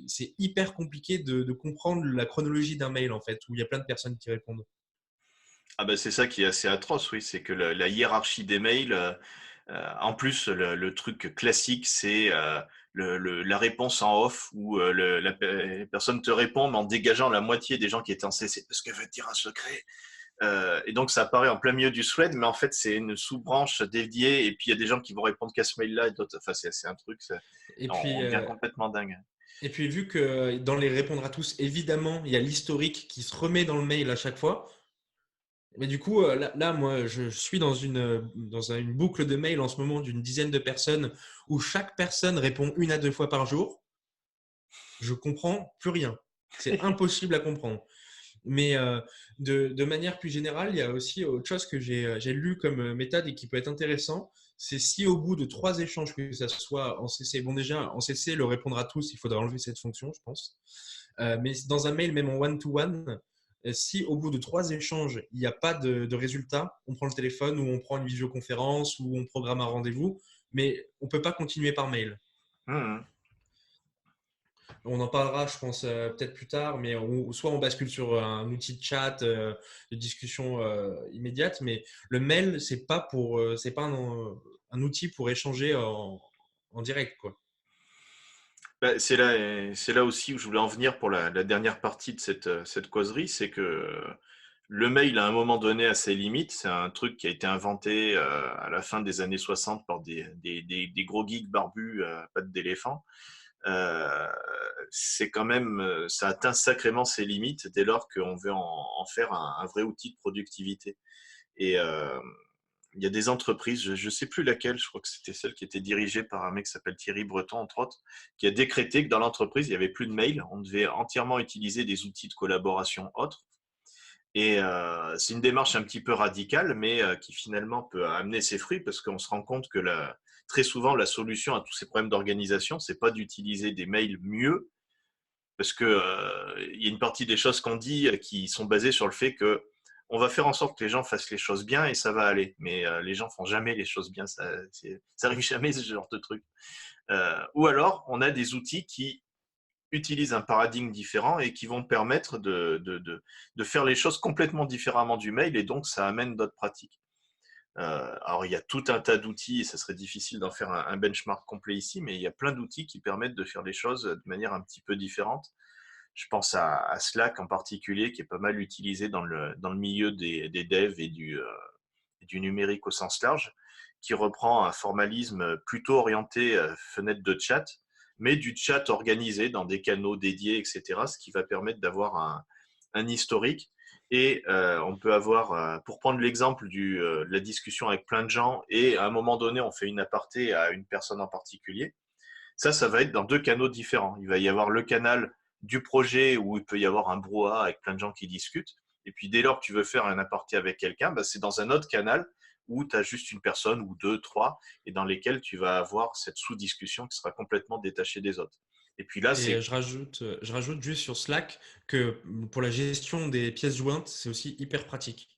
c'est hyper compliqué de comprendre la chronologie d'un mail, en fait, où il y a plein de personnes qui répondent. Ah bah c'est ça qui est assez atroce, oui, c'est que la hiérarchie des mails, en plus le truc classique, c'est la réponse en off où la personne te répond mais en dégageant la moitié des gens qui étaient en CC parce qu'elle veut te dire un secret. Et donc ça apparaît en plein milieu du thread, mais en fait c'est une sous-branche dédiée et puis il y a des gens qui vont répondre qu'à ce mail-là et d'autres, enfin c'est un truc, Et puis, on devient complètement dingue. et puis, vu que dans les répondre à tous, évidemment, il y a l'historique qui se remet dans le mail à chaque fois. Mais du coup, là, moi, je suis dans une boucle de mail en ce moment d'une dizaine de personnes où chaque personne répond une à deux fois par jour. Je comprends plus rien. C'est impossible à comprendre. Mais de manière plus générale, il y a aussi autre chose que j'ai lu comme méthode et qui peut être intéressant. C'est si au bout de trois échanges, que ça soit en CC, bon déjà en CC, le répondre à tous, il faudra enlever cette fonction, je pense. Mais dans un mail, même en one-to-one, si au bout de trois échanges, il n'y a pas de résultat, on prend le téléphone ou on prend une visioconférence ou on programme un rendez-vous, mais on ne peut pas continuer par mail. Mmh. On en parlera, je pense, peut-être plus tard, mais soit on bascule sur un outil de chat, de discussion immédiate, mais le mail, c'est pas un outil pour échanger en direct, quoi. Bah, c'est là aussi où je voulais en venir pour la dernière partie de cette causerie, c'est que le mail, à un moment donné, a ses limites. C'est un truc qui a été inventé à la fin des années 60 par des gros geeks barbus, pattes d'éléphant. Euh, c'est quand même, ça atteint sacrément ses limites dès lors qu'on veut en faire un vrai outil de productivité. Et il y a des entreprises, je ne sais plus laquelle, je crois que c'était celle qui était dirigée par un mec qui s'appelle Thierry Breton, entre autres, qui a décrété que dans l'entreprise, il n'y avait plus de mail. On devait entièrement utiliser des outils de collaboration autres. Et c'est une démarche un petit peu radicale, mais qui finalement peut amener ses fruits parce qu'on se rend compte que très souvent, la solution à tous ces problèmes d'organisation, c'est pas d'utiliser des mails mieux, parce que il y a une partie des choses qu'on dit qui sont basées sur le fait que on va faire en sorte que les gens fassent les choses bien et ça va aller. Mais les gens font jamais les choses bien, ça arrive jamais ce genre de truc. Ou alors, on a des outils qui utilisent un paradigme différent et qui vont permettre de faire les choses complètement différemment du mail et donc ça amène d'autres pratiques. Alors, il y a tout un tas d'outils et ça serait difficile d'en faire un benchmark complet ici, mais il y a plein d'outils qui permettent de faire les choses de manière un petit peu différente. Je pense à Slack en particulier, qui est pas mal utilisé dans le milieu des devs et du numérique au sens large, qui reprend un formalisme plutôt orienté fenêtre de chat, mais du chat organisé dans des canaux dédiés, etc., ce qui va permettre d'avoir un historique. Et on peut avoir, pour prendre l'exemple de la discussion avec plein de gens, et à un moment donné, on fait une aparté à une personne en particulier, ça va être dans deux canaux différents. Il va y avoir le canal du projet où il peut y avoir un brouhaha avec plein de gens qui discutent. Et puis dès lors que tu veux faire un aparté avec quelqu'un, bah, c'est dans un autre canal où tu as juste une personne ou deux, trois, et dans lesquels tu vas avoir cette sous-discussion qui sera complètement détachée des autres. Et puis là, Et c'est je rajoute juste sur Slack que pour la gestion des pièces jointes, c'est aussi hyper pratique.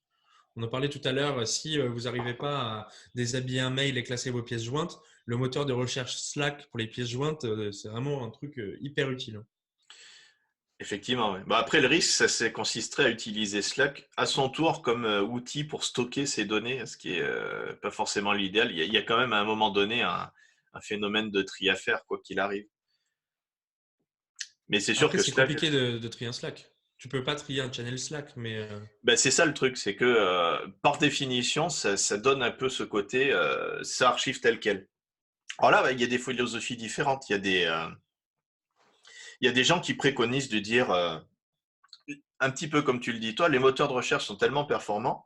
On en parlait tout à l'heure, si vous n'arrivez pas à déshabiller un mail et classer vos pièces jointes, le moteur de recherche Slack pour les pièces jointes, c'est vraiment un truc hyper utile. effectivement, ouais. Bah après, le risque, ça consisterait à utiliser Slack à son tour comme outil pour stocker ses données, ce qui est pas forcément l'idéal. Il y a quand même à un moment donné un phénomène de tri à faire, quoi qu'il arrive. Mais c'est sûr Après, que c'est Slack, compliqué de trier un Slack. Tu peux pas trier un channel Slack, mais ben c'est ça le truc, c'est que par définition, ça donne un peu ce côté, ça archive tel quel. Alors là, bah, il y a des philosophies différentes. Il y a des gens qui préconisent de dire, un petit peu comme tu le dis toi, les moteurs de recherche sont tellement performants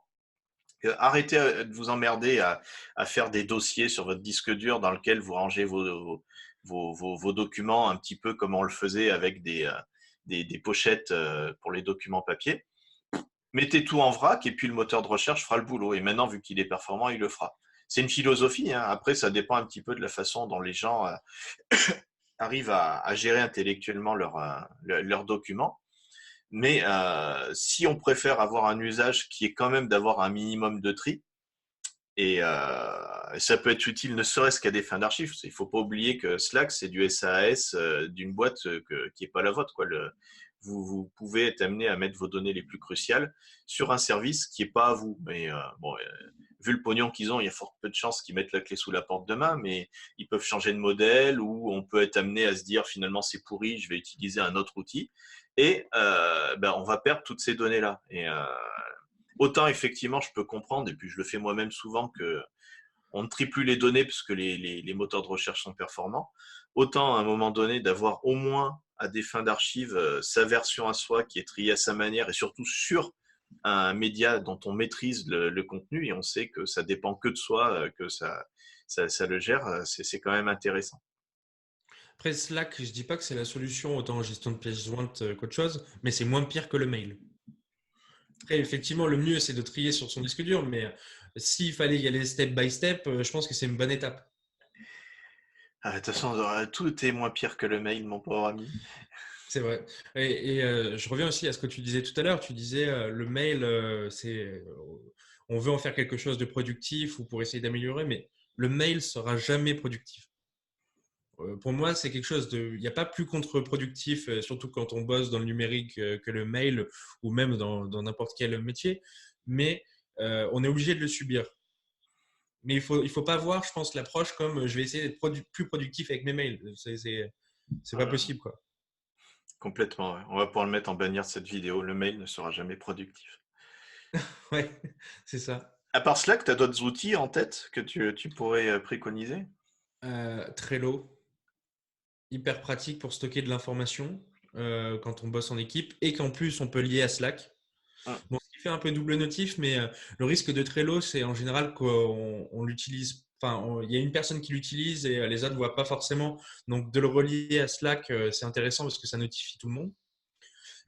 que arrêtez de vous emmerder à faire des dossiers sur votre disque dur dans lequel vous rangez vos documents, un petit peu comme on le faisait avec des pochettes pour les documents papier. Mettez tout en vrac et puis le moteur de recherche fera le boulot. Et maintenant, vu qu'il est performant, il le fera. C'est une philosophie, hein. Après, ça dépend un petit peu de la façon dont les gens arrivent à gérer intellectuellement leurs documents. Mais si on préfère avoir un usage qui est quand même d'avoir un minimum de tri, et ça peut être utile ne serait-ce qu'à des fins d'archives. Il ne faut pas oublier que Slack, c'est du SAS d'une boîte qui n'est pas la vôtre, quoi. Vous pouvez être amené à mettre vos données les plus cruciales sur un service qui n'est pas à vous. Mais bon, vu le pognon qu'ils ont, il y a fort peu de chances qu'ils mettent la clé sous la porte demain, mais ils peuvent changer de modèle ou on peut être amené à se dire finalement c'est pourri, je vais utiliser un autre outil. Et ben, on va perdre toutes ces données-là. Et autant effectivement, je peux comprendre, et puis je le fais moi-même souvent, que on ne trie plus les données parce que les moteurs de recherche sont performants. Autant à un moment donné d'avoir au moins à des fins d'archives sa version à soi qui est triée à sa manière et surtout sur un média dont on maîtrise le contenu et on sait que ça dépend que de soi, que ça le gère, c'est quand même intéressant. après Slack, je dis pas que c'est la solution autant en gestion de pièces jointes qu'autre chose, mais c'est moins pire que le mail. Après, effectivement, le mieux, c'est de trier sur son disque dur, mais s'il fallait y aller step by step, je pense que c'est une bonne étape. De toute façon, tout est moins pire que le mail, mon pauvre ami. C'est vrai. Je reviens aussi à ce que tu disais tout à l'heure. Tu disais le mail, on veut en faire quelque chose de productif ou pour essayer d'améliorer, mais le mail sera jamais productif. Pour moi, c'est quelque chose de. Il n'y a pas plus contre-productif, surtout quand on bosse dans le numérique, que le mail ou même dans n'importe quel métier. Mais on est obligé de le subir. Mais il faut pas voir, je pense, l'approche comme je vais essayer d'être plus productif avec mes mails. C'est pas Voilà. possible, quoi. Complètement, ouais. On va pouvoir le mettre en bannière de cette vidéo. Le mail ne sera jamais productif. Ouais, c'est ça. À part Slack, tu as d'autres outils en tête que tu pourrais préconiser? Trello, hyper pratique pour stocker de l'information quand on bosse en équipe et qu'en plus on peut lier à Slack. Hum, Bon, ce qu'il fait un peu double notif, mais le risque de Trello, c'est en général qu'on l'utilise. Enfin, il y a une personne qui l'utilise et les autres ne voient pas forcément. Donc, de le relier à Slack, c'est intéressant parce que ça notifie tout le monde.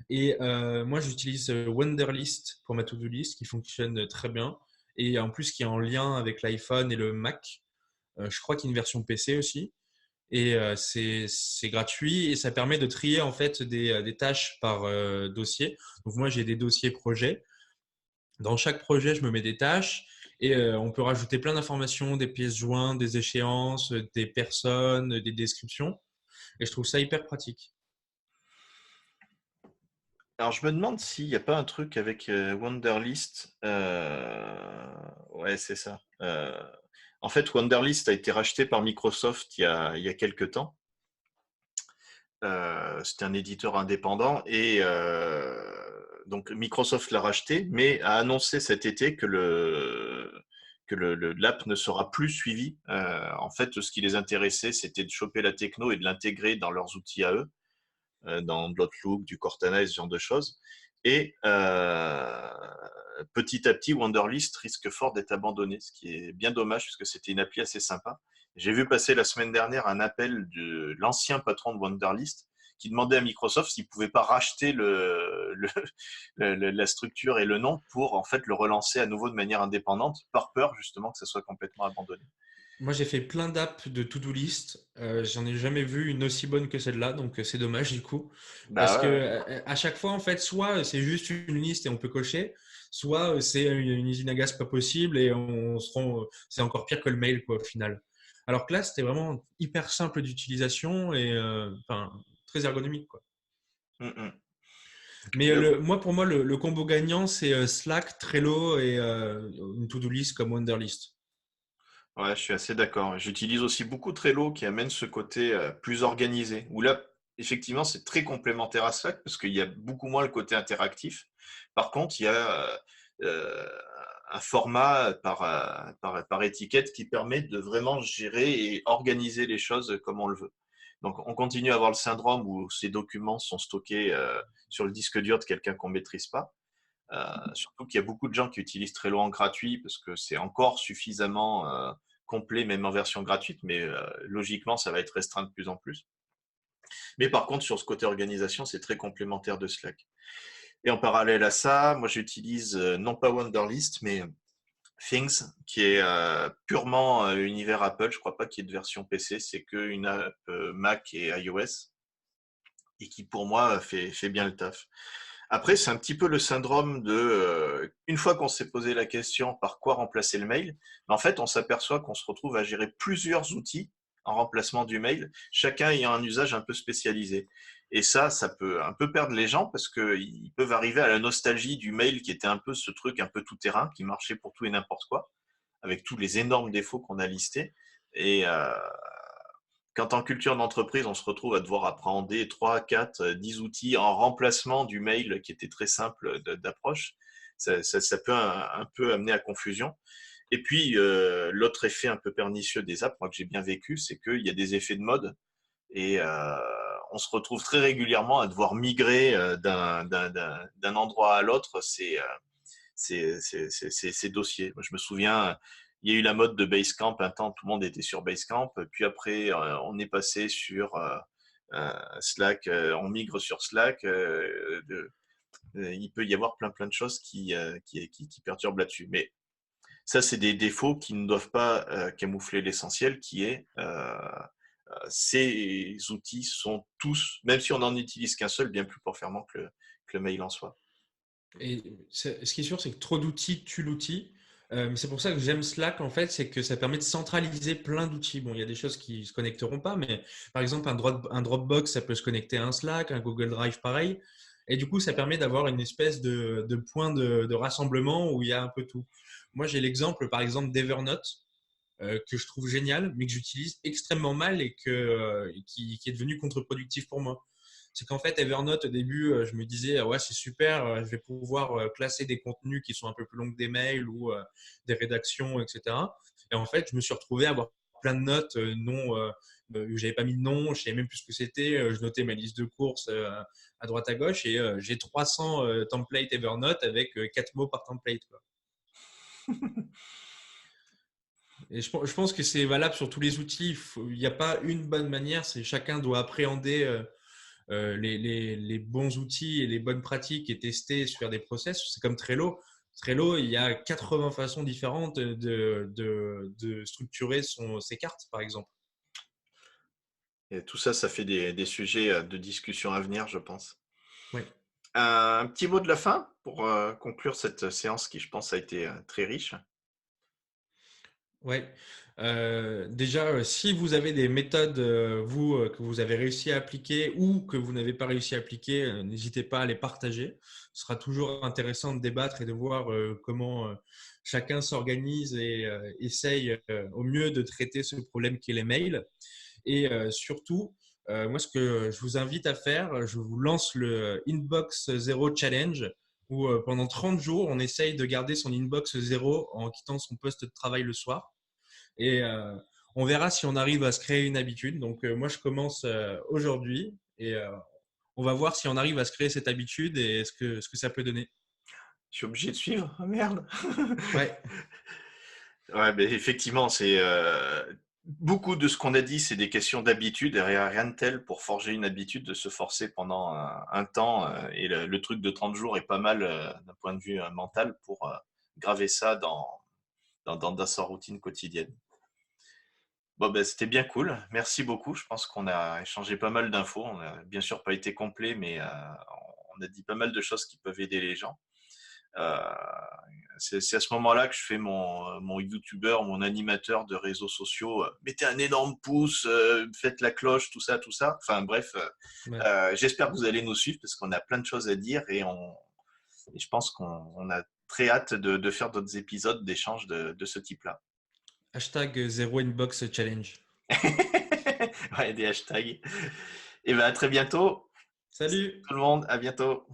Et moi, j'utilise Wunderlist pour ma to-do list qui fonctionne très bien. Et en plus, qui est en lien avec l'iPhone et le Mac. Je crois qu'il y a une version PC aussi. Et c'est gratuit et ça permet de trier en fait des tâches par dossier. Donc moi, j'ai des dossiers projets. Dans chaque projet, je me mets des tâches et on peut rajouter plein d'informations, des pièces jointes, des échéances, des personnes, des descriptions. Et je trouve ça hyper pratique. Alors, je me demande s'il n'y a pas un truc avec Wunderlist. Ouais, c'est ça. En fait, Wunderlist a été racheté par Microsoft il y a quelques temps. C'était un éditeur indépendant et donc Microsoft l'a racheté, mais a annoncé cet été que l'app ne sera plus suivie. En fait, ce qui les intéressait, c'était de choper la techno et de l'intégrer dans leurs outils à eux, dans de l'Outlook, du Cortana et ce genre de choses. Et petit à petit, Wunderlist risque fort d'être abandonné, ce qui est bien dommage puisque c'était une appli assez sympa. J'ai vu passer la semaine dernière un appel de l'ancien patron de Wunderlist qui demandait à Microsoft s'il ne pouvait pas racheter la structure et le nom pour en fait le relancer à nouveau de manière indépendante, par peur justement que ça soit complètement abandonné. Moi, j'ai fait plein d'apps de to-do list. J'en ai jamais vu une aussi bonne que celle-là, donc c'est dommage du coup. Parce Bah que ouais, ouais. à chaque fois, en fait, soit c'est juste une liste et on peut cocher, soit c'est une usine à gaz pas possible et c'est encore pire que le mail quoi au final. Alors que là, c'était vraiment hyper simple d'utilisation et enfin très ergonomique quoi. Mm-mm. Mais Le, pour moi, le combo gagnant, c'est Slack, Trello et une to-do list comme Wunderlist. Ouais, je suis assez d'accord. J'utilise aussi beaucoup Trello qui amène ce côté plus organisé, où là, effectivement, c'est très complémentaire à Slack parce qu'il y a beaucoup moins le côté interactif. Par contre, il y a euh, un format par étiquette qui permet de vraiment gérer et organiser les choses comme on le veut. Donc, on continue à avoir le syndrome où ces documents sont stockés sur le disque dur de quelqu'un qu'on ne maîtrise pas. Surtout qu'il y a beaucoup de gens qui utilisent Trello en gratuit parce que c'est encore suffisamment complet, même en version gratuite, mais logiquement, ça va être restreint de plus en plus. Mais par contre, sur ce côté organisation, c'est très complémentaire de Slack. Et en parallèle à ça, moi, j'utilise non pas Wunderlist, mais Things, qui est purement univers Apple. Je ne crois pas qu'il y ait de version PC, c'est qu'une app Mac et iOS, et qui pour moi fait bien le taf. Après, c'est un petit peu le syndrome de, une fois qu'on s'est posé la question par quoi remplacer le mail, en fait, on s'aperçoit qu'on se retrouve à gérer plusieurs outils en remplacement du mail, chacun ayant un usage un peu spécialisé. Et ça peut un peu perdre les gens parce qu'ils peuvent arriver à la nostalgie du mail qui était un peu ce truc un peu tout-terrain, qui marchait pour tout et n'importe quoi, avec tous les énormes défauts qu'on a listés. Et quand en culture d'entreprise, on se retrouve à devoir appréhender 3, 4, 10 outils en remplacement du mail qui était très simple d'approche, ça peut un peu amener à confusion. Et puis, l'autre effet un peu pernicieux des apps, moi que j'ai bien vécu, c'est qu'il y a des effets de mode et on se retrouve très régulièrement à devoir migrer d'un endroit à l'autre ces dossiers. Moi, je me souviens, il y a eu la mode de Basecamp, un temps tout le monde était sur Basecamp, puis après on est passé sur Slack, on migre sur Slack. Il peut y avoir plein de choses qui perturbent là-dessus. Mais ça, c'est des défauts qui ne doivent pas camoufler l'essentiel, qui est ces outils sont tous, même si on n'en utilise qu'un seul, bien plus performants que le mail en soi. Et ce qui est sûr, c'est que trop d'outils tue l'outil. Mais c'est pour ça que j'aime Slack, en fait, c'est que ça permet de centraliser plein d'outils. Bon, il y a des choses qui ne se connecteront pas, mais par exemple, un Dropbox, ça peut se connecter à un Slack, un Google Drive, pareil. Et du coup, ça permet d'avoir une espèce de point de rassemblement où il y a un peu tout. Moi, j'ai l'exemple, par exemple, d'Evernote, que je trouve génial, mais que j'utilise extrêmement mal et qui est devenu contre-productif pour moi. C'est qu'en fait, Evernote, au début, je me disais, ah ouais, c'est super, je vais pouvoir classer des contenus qui sont un peu plus longs que des mails ou des rédactions, etc. Et en fait, je me suis retrouvé à avoir plein de notes où j'avais pas mis de nom, je savais même plus ce que c'était. Je notais ma liste de courses à droite à gauche et j'ai 300 templates Evernote avec 4 mots par template, quoi. Et je pense que c'est valable sur tous les outils. Il n'y a pas une bonne manière. C'est chacun doit appréhender les bons outils et les bonnes pratiques et tester sur des process. C'est comme Trello. Trello, il y a 80 façons différentes de structurer ses cartes, par exemple. Et tout ça, ça fait des sujets de discussion à venir, je pense. Oui. Un petit mot de la fin pour conclure cette séance qui, je pense, a été très riche. Ouais. Déjà, si vous avez des méthodes, que vous avez réussi à appliquer ou que vous n'avez pas réussi à appliquer, n'hésitez pas à les partager. Ce sera toujours intéressant de débattre et de voir comment chacun s'organise et essaye au mieux de traiter ce problème qu'est les mails. Et surtout, moi, ce que je vous invite à faire, je vous lance le Inbox Zero Challenge où pendant 30 jours, on essaye de garder son inbox zéro en quittant son poste de travail le soir. Et on verra si on arrive à se créer une habitude. Donc, moi, je commence aujourd'hui et on va voir si on arrive à se créer cette habitude et ce que ça peut donner. Je suis obligé de suivre. Ah, merde. Ouais, Ouais, mais effectivement, c'est beaucoup de ce qu'on a dit, c'est des questions d'habitude et rien de tel pour forger une habitude de se forcer pendant un temps. Et le truc de 30 jours est pas mal d'un point de vue mental pour graver ça dans sa routine quotidienne. Bon, ben, c'était bien cool. Merci beaucoup. Je pense qu'on a échangé pas mal d'infos. On n'a bien sûr pas été complet, mais on a dit pas mal de choses qui peuvent aider les gens. Euh, c'est à ce moment-là que je fais mon YouTuber, mon animateur de réseaux sociaux. Mettez un énorme pouce, faites la cloche, tout ça, tout ça. Enfin bref, ouais. j'espère que vous allez nous suivre parce qu'on a plein de choses à dire et je pense qu'on a très hâte de faire d'autres épisodes d'échanges de ce type-là. Hashtag Zero Inbox Challenge. Ouais, des hashtags. Et ben à très bientôt. Salut! Tout le monde, à bientôt.